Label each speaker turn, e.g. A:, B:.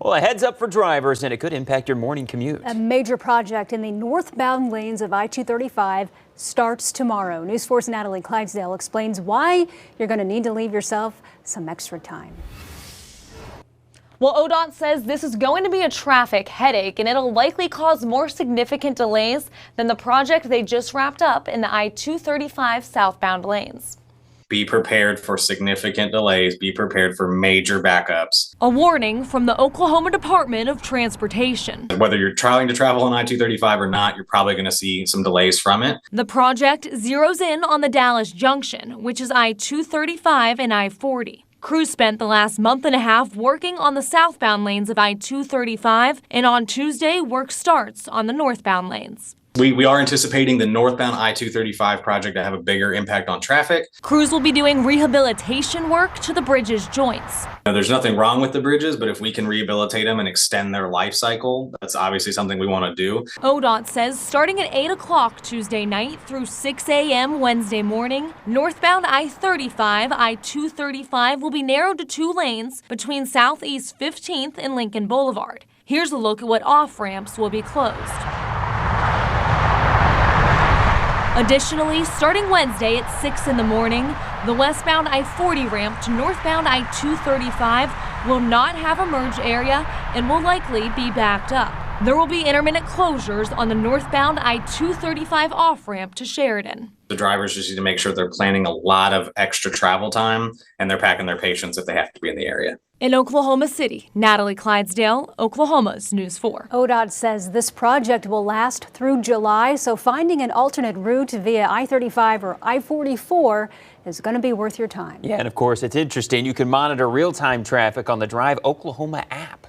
A: Well, a heads up for drivers, and it could impact your morning commute.
B: A major project in the northbound lanes of I-235 starts tomorrow. News 4's Natalie Clydesdale explains why you're going to need to leave yourself some extra time.
C: Well, ODOT says this is going to be a traffic headache, and it'll likely cause more significant delays than the project they just wrapped up in the I-235 southbound lanes.
D: Be prepared for significant delays. Be prepared for major backups.
C: A warning from the Oklahoma Department of Transportation.
D: Whether you're trying to travel on I-235 or not, you're probably going to see some delays from it.
C: The project zeroes in on the Dallas Junction, which is I-235 and I-40. Crews spent the last month and a half working on the southbound lanes of I-235, and on Tuesday, work starts on the northbound lanes.
D: We are anticipating the northbound I-235 project to have a bigger impact on traffic.
C: Crews will be doing rehabilitation work to the bridge's joints.
D: Now, there's nothing wrong with the bridges, but if we can rehabilitate them and extend their life cycle, that's obviously something we want to do.
C: ODOT says starting at 8 o'clock Tuesday night through 6 a.m. Wednesday morning, northbound I-35, I-235 will be narrowed to 2 lanes between Southeast 15th and Lincoln Boulevard. Here's a look at what off-ramps will be closed. Additionally, starting Wednesday at 6 in the morning, the westbound I-40 ramp to northbound I-235 will not have a merge area and will likely be backed up. There will be intermittent closures on the northbound I-235 off-ramp to Sheridan.
D: The drivers just need to make sure they're planning a lot of extra travel time and they're packing their patience if they have to be in the area.
C: In Oklahoma City, Natalie Clydesdale, Oklahoma's News 4.
B: ODOT says this project will last through July, so finding an alternate route via I-35 or I-44 is going to be worth your time.
A: Yeah, and of course, it's interesting. You can monitor real-time traffic on the Drive Oklahoma app.